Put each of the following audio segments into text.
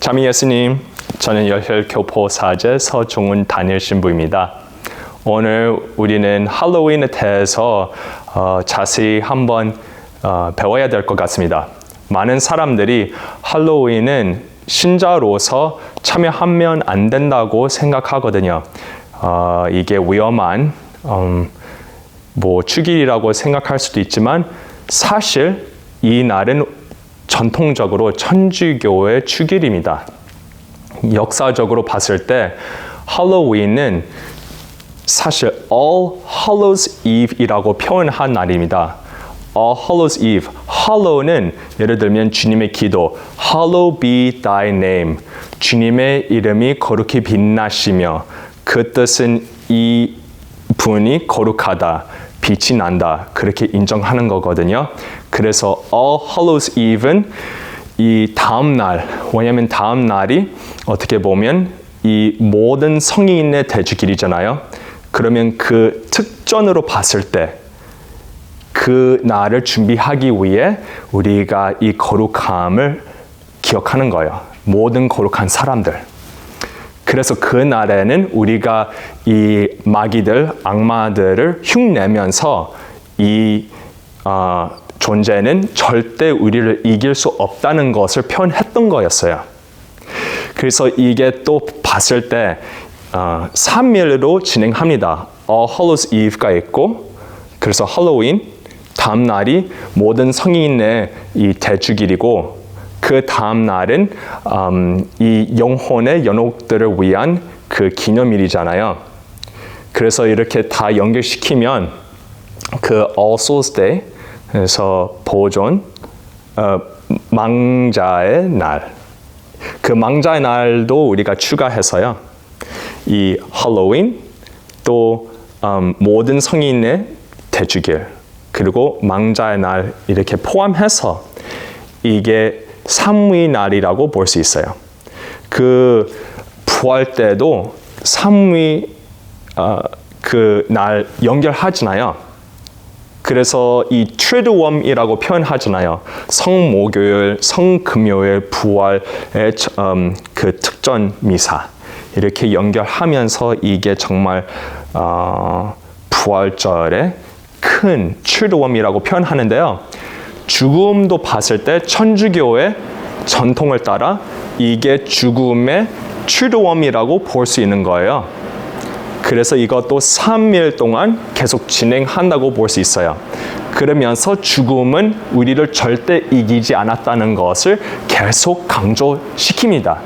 자미 예수님, 저는 열혈교포사제 서종훈 단일 신부입니다. 오늘 우리는 할로윈에 대해서 자세히 한번 배워야 될 것 같습니다. 많은 사람들이 할로윈은 신자로서 참여하면 안 된다고 생각하거든요. 이게 위험한 축일이라고 생각할 수도 있지만 사실 이 날은 전통적으로 천주교의 축일입니다. 역사적으로 봤을 때 할로윈은 사실 All Hallows Eve이라고 표현한 날입니다. All Hallows Eve. Hallow는 예를 들면 주님의 기도, Hallow be thy name. 주님의 이름이 거룩히 빛나시며 그 뜻은 이 분이 거룩하다, 빛이 난다. 그렇게 인정하는 거거든요. 그래서 All Hallows Eve는 이 다음 날, 왜냐하면 다음 날이 어떻게 보면 이 모든 성인의 대주길이잖아요. 그러면 그 특전으로 봤을 때 그 날을 준비하기 위해 우리가 이 거룩함을 기억하는 거예요. 모든 거룩한 사람들. 그래서 그 날에는 우리가 이 마귀들, 악마들을 흉내면서 이 존재는 절대 우리를 이길 수 없다는 것을 표현했던 거였어요. 그래서 이게 또 봤을 때 3일로 진행합니다. All Hallows Eve가 있고, 그래서 할로윈 다음 날이 모든 성인의 이 대주길이고, 그 다음 날은 이 영혼의 연옥들을 위한 그 기념일이잖아요. 그래서 이렇게 다 연결시키면 그 All Souls Day, 그래서 보존, 망자의 날, 그 망자의 날도 우리가 추가해서요. 이 할로윈, 또 모든 성인의 대주길, 그리고 망자의 날 이렇게 포함해서 이게 삼위 날이라고 볼 수 있어요. 그 부활 때도 삼위 그 날 연결하잖아요. 그래서 이 트리두엄이라고 표현하잖아요. 성목요일, 성금요일, 부활의 그 특전 미사 이렇게 연결하면서 이게 정말 부활절의 큰 트리두엄이라고 표현하는데요. 죽음도 봤을 때 천주교의 전통을 따라 이게 죽음의 트리두엄이라고 볼 수 있는 거예요. 그래서 이것도 3일 동안 계속 진행한다고 볼 수 있어요. 그러면서 죽음은 우리를 절대 이기지 않았다는 것을 계속 강조시킵니다.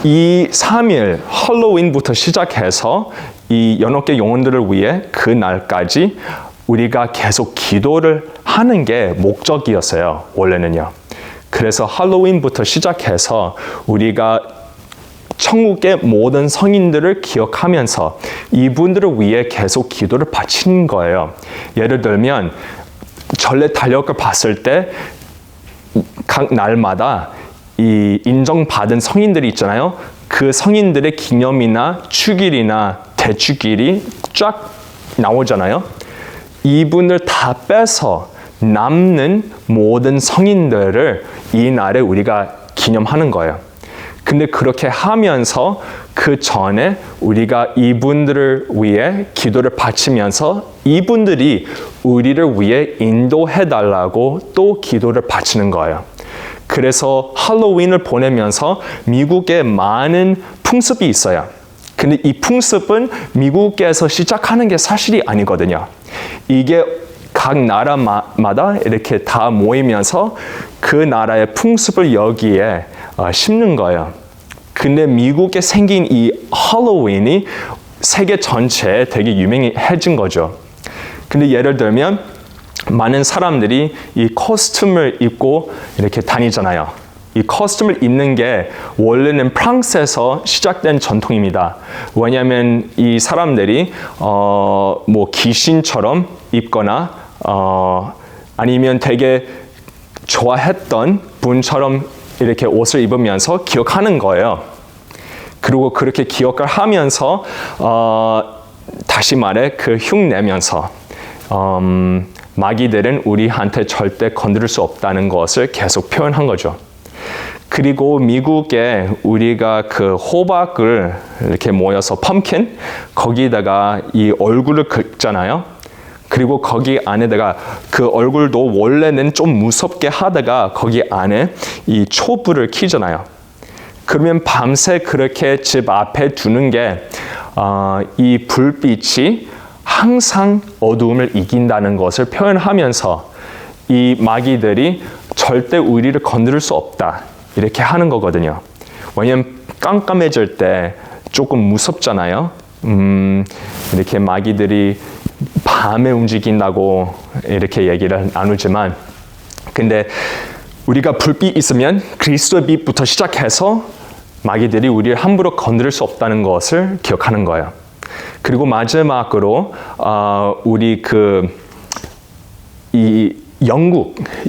이 3일 할로윈부터 시작해서 이 연옥계 영혼들을 위해 그 날까지 우리가 계속 기도를 하는 게 목적이었어요. 원래는요. 그래서 할로윈부터 시작해서 우리가 천국의 모든 성인들을 기억하면서 이분들을 위해 계속 기도를 바치는 거예요. 예를 들면 전례 달력을 봤을 때 각 날마다 이 인정받은 성인들이 있잖아요. 그 성인들의 기념이나 축일이나 대축일이 쫙 나오잖아요. 이분을 다 빼서 남는 모든 성인들을 이 날에 우리가 기념하는 거예요. 근데 그렇게 하면서 그 전에 우리가 이분들을 위해 기도를 바치면서 이분들이 우리를 위해 인도해 달라고 또 기도를 바치는 거예요. 그래서 할로윈을 보내면서 미국에 많은 풍습이 있어요. 근데 이 풍습은 미국에서 시작하는 게 사실이 아니거든요. 이게 각 나라마다 이렇게 다 모이면서 그 나라의 풍습을 여기에 심는 거예요. 근데 미국에 생긴 이 할로윈이 세계 전체에 되게 유명해진 거죠. 근데 예를 들면 많은 사람들이 이 코스튬을 입고 이렇게 다니잖아요. 이 코스튬을 입는 게 원래는 프랑스에서 시작된 전통입니다. 왜냐하면 이 사람들이 귀신처럼 입거나 아니면 되게 좋아했던 분처럼 이렇게 옷을 입으면서 기억하는 거예요. 그리고 그렇게 기억을 하면서 다시 말해 그 흉내면서 마귀들은 우리한테 절대 건드릴 수 없다는 것을 계속 표현한 거죠. 그리고 미국에 우리가 그 호박을 이렇게 모여서 펌킨 거기다가 이 얼굴을 긁잖아요. 그리고 거기 안에다가 그 얼굴도 원래는 좀 무섭게 하다가 거기 안에 이 촛불을 켜잖아요. 그러면 밤새 그렇게 집 앞에 두는 게 이 불빛이 항상 어두움을 이긴다는 것을 표현하면서 이 마귀들이 절대 우리를 건드릴 수 없다 이렇게 하는 거거든요. 왜냐면 깜깜해질 때 조금 무섭잖아요. 이렇게 마귀들이 밤에 움직인다고 이렇게 얘기를 나누지만 근데 우리가 불빛 있으면 그리스도의 빛부터 시작해서 마귀들이 우리를 함부로 건드릴 수 없다는 것을 기억하는 거예요. 그리고 마지막으로 우리 이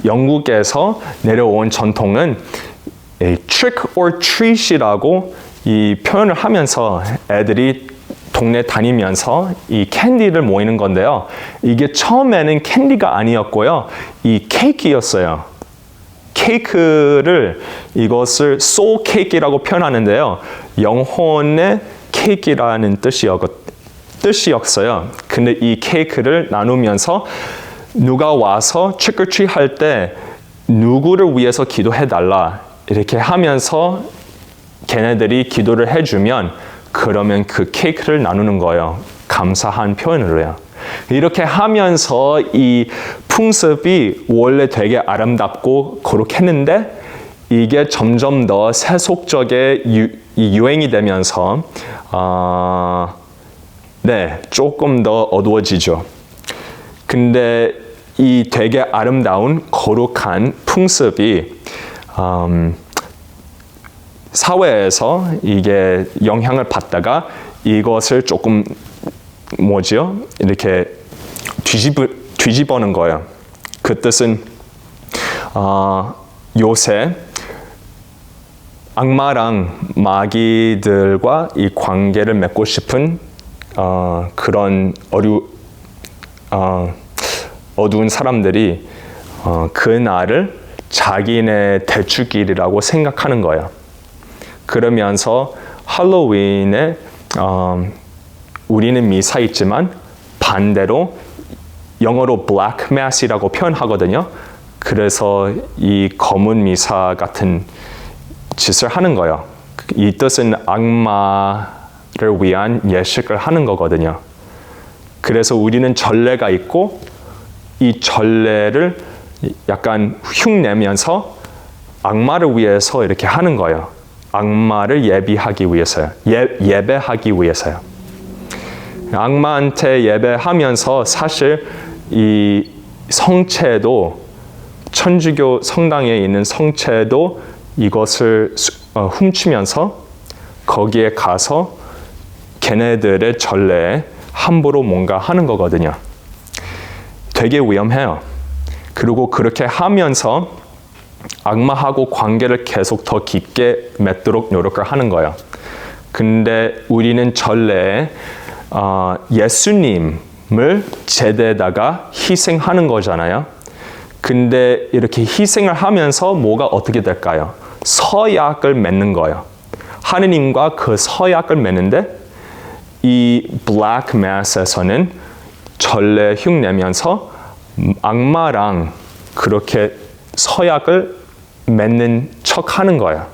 영국에서 내려온 전통은 trick or treat이라고 이 표현을 하면서 애들이 동네 다니면서 이 캔디를 모이는 건데요. 이게 처음에는 캔디가 아니었고요. 이 케이크였어요. 케이크를 이것을 소ul 케이크라고 표현하는데요. 영혼의 케이크라는 뜻이었어요. 근데 이 케이크를 나누면서 누가 와서 trick or treat 할 때 누구를 위해서 기도해달라 이렇게 하면서 걔네들이 기도를 해주면 그러면 그 케이크를 나누는 거예요. 감사한 표현으로요. 이렇게 하면서 이 풍습이 원래 되게 아름답고 거룩했는데 이게 점점 더 세속적인 유행이 되면서 조금 더 어두워지죠. 근데 이 되게 아름다운 거룩한 풍습이 사회에서 이게 영향을 받다가 이것을 조금 이렇게 뒤집어는 거예요. 그 뜻은 요새 악마랑 마귀들과 이 관계를 맺고 싶은 그런 어두운 사람들이 그날을 자기네 대축일이라고 생각하는 거예요. 그러면서 할로윈에 우리는 미사 있지만 반대로 영어로 Black Mass이라고 표현하거든요. 그래서 이 검은 미사 같은 짓을 하는 거예요. 이 뜻은 악마를 위한 예식을 하는 거거든요. 그래서 우리는 전례가 있고 이 전례를 약간 흉내면서 악마를 위해서 이렇게 하는 거예요. 악마를 예비하기 위해서요. 예배하기 위해서요. 악마한테 예배하면서 사실 이 성체도 천주교 성당에 있는 성체도 이것을 훔치면서 거기에 가서 걔네들의 전례에 함부로 뭔가 하는 거거든요. 되게 위험해요. 그리고 그렇게 하면서 악마하고 관계를 계속 더 깊게 맺도록 노력을 하는 거예요. 근데 우리는 전례에 예수님을 제대에다가 희생하는 거잖아요. 근데 이렇게 희생을 하면서 뭐가 어떻게 될까요? 서약을 맺는 거예요. 하느님과 그 서약을 맺는데 이 Black Mass에서는 전례 흉내면서 악마랑 그렇게 서약을 맺는 척 하는 거예요.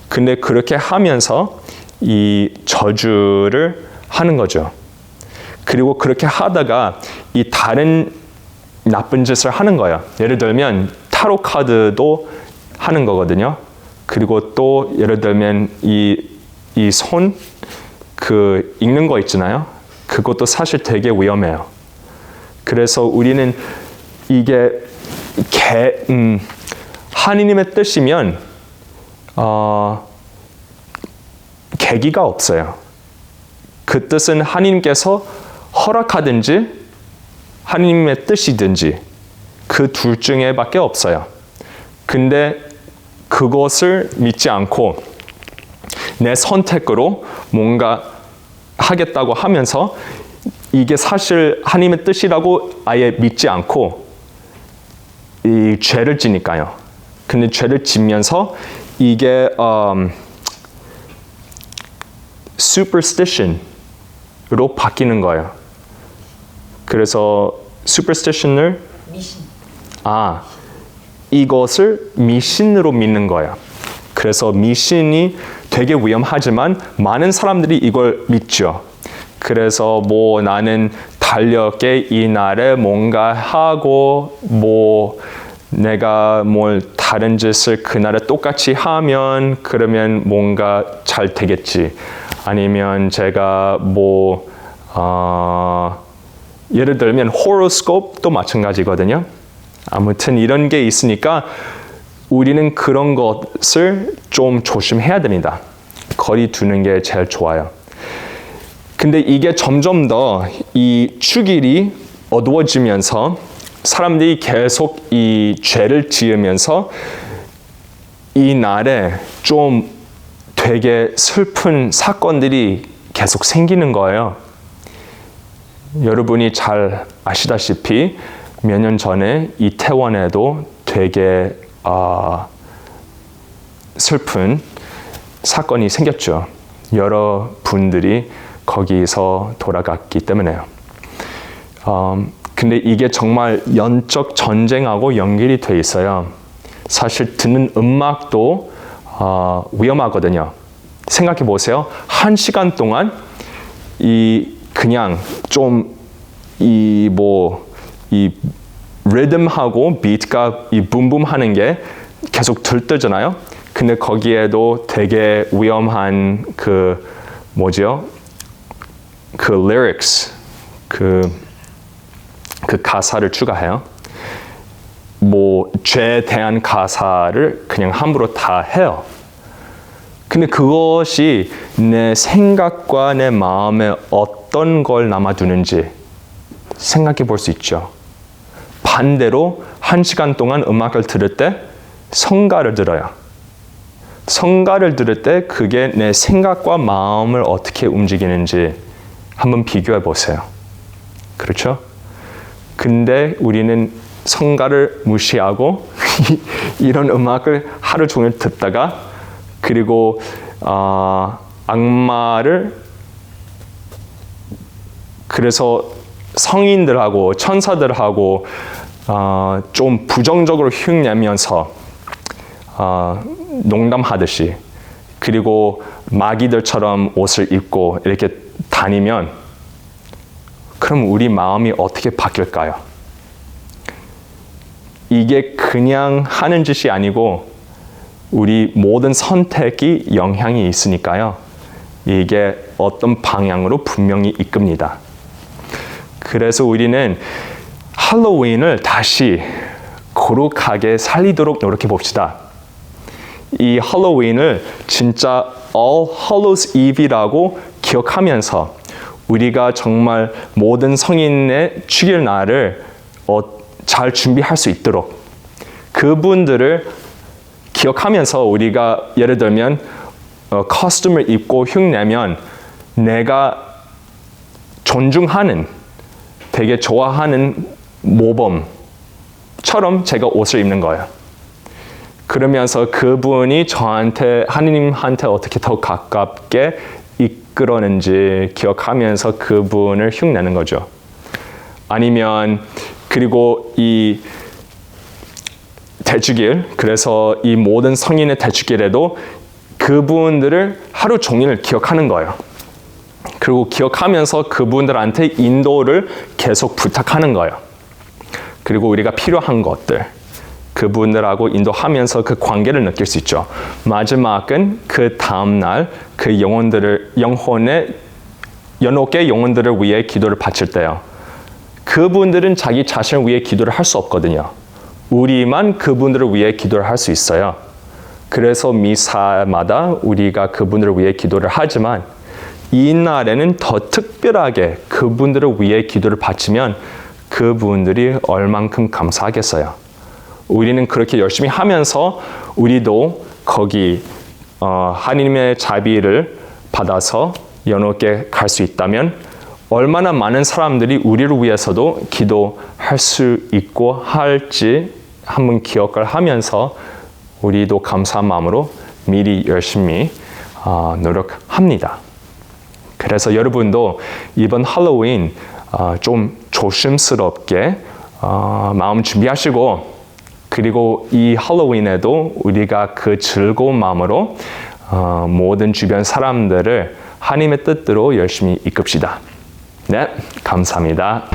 근데 그렇게 하면서 이 저주를 하는 거죠. 그리고 그렇게 하다가 이 다른 나쁜 짓을 하는 거예요. 예를 들면 타로 카드도 하는 거거든요. 그리고 또 예를 들면 이 손 그 읽는 거 있잖아요. 그것도 사실 되게 위험해요. 그래서 우리는 이게 하느님의 뜻이면 계기가 없어요. 그 뜻은 하느님께서 허락하든지 하느님의 뜻이든지 그 둘 중에 밖에 없어요. 근데 그것을 믿지 않고 내 선택으로 뭔가 하겠다고 하면서 이게 사실 하나님의 뜻이라고 아예 믿지 않고 이 죄를 지니까요. 근데 죄를 지면서 이게 superstition으로 바뀌는 거예요. 그래서 superstition을 미신. 이것을 미신으로 믿는 거예요. 그래서 미신이 되게 위험하지만 많은 사람들이 이걸 믿죠. 그래서 뭐 나는 달력에 이날에 뭔가 하고 뭐 내가 뭘 다른 짓을 그날에 똑같이 하면 그러면 뭔가 잘 되겠지. 아니면 제가 뭐 예를 들면 호로스코프도 마찬가지거든요. 아무튼 이런 게 있으니까 우리는 그런 것을 좀 조심해야 됩니다. 거리 두는 게 제일 좋아요. 근데 이게 점점 더 이 축일이 어두워지면서 사람들이 계속 이 죄를 지으면서 이 날에 좀 되게 슬픈 사건들이 계속 생기는 거예요. 여러분이 잘 아시다시피 몇 년 전에 이태원에도 되게 슬픈 사건이 생겼죠. 여러 분들이 거기서 돌아갔기 때문에요. 근데 이게 정말 영적 전쟁하고 연결이 돼 있어요. 사실 듣는 음악도 위험하거든요. 생각해 보세요. 1시간 동안 그냥 좀 이 리듬하고 비트가 이 붐붐 하는 게 계속 들뜨잖아요. 근데 거기에도 되게 위험한 그 lyrics 그 가사를 추가해요. 죄에 대한 가사를 그냥 함부로 다 해요. 근데 그것이 내 생각과 내 마음에 어떤 걸 남아두는지 생각해 볼 수 있죠. 반대로 1시간 동안 음악을 들을 때 성가를 들어요. 성가를 들을 때 그게 내 생각과 마음을 어떻게 움직이는지 한번 비교해 보세요. 그렇죠? 근데 우리는 성가를 무시하고 이런 음악을 하루 종일 듣다가 그리고 악마를 그래서 성인들하고 천사들하고 좀 부정적으로 흉내면서 농담하듯이 그리고 마귀들처럼 옷을 입고 이렇게 다니면 그럼 우리 마음이 어떻게 바뀔까요? 이게 그냥 하는 짓이 아니고 우리 모든 선택이 영향이 있으니까요. 이게 어떤 방향으로 분명히 이끕니다. 그래서 우리는 할로윈을 다시 거룩하게 살리도록 노력해 봅시다. 이 할로윈을 진짜 All Hallows Eve이라고 기억하면서 우리가 정말 모든 성인의 축일 날을 잘 준비할 수 있도록 그분들을 기억하면서 우리가 예를 들면 코스튬을 입고 흉내면 내가 존중하는 되게 좋아하는 모범처럼 제가 옷을 입는 거예요. 그러면서 그분이 저한테 하느님한테 어떻게 더 가깝게 이끌었는지 기억하면서 그분을 흉내는 거죠. 아니면 그리고 이 대축일, 그래서 이 모든 성인의 대축일에도 그분들을 하루 종일 기억하는 거예요. 그리고 기억하면서 그분들한테 인도를 계속 부탁하는 거예요. 그리고 우리가 필요한 것들, 그분들하고 인도하면서 그 관계를 느낄 수 있죠. 마지막은 그 다음날 그 연옥의 영혼들을 위해 기도를 바칠 때요. 그분들은 자기 자신을 위해 기도를 할 수 없거든요. 우리만 그분들을 위해 기도를 할 수 있어요. 그래서 미사마다 우리가 그분들을 위해 기도를 하지만 이 날에는 더 특별하게 그분들을 위해 기도를 바치면 그분들이 얼만큼 감사하겠어요. 우리는 그렇게 열심히 하면서 우리도 거기 하나님의 자비를 받아서 연옥에 갈 수 있다면 얼마나 많은 사람들이 우리를 위해서도 기도할 수 있고 할지 한번 기억을 하면서 우리도 감사한 마음으로 미리 열심히 노력합니다. 그래서 여러분도 이번 할로윈 좀 조심스럽게 마음 준비하시고, 그리고 이 할로윈에도 우리가 그 즐거운 마음으로 모든 주변 사람들을 하나님의 뜻대로 열심히 이끕시다. 네, 감사합니다.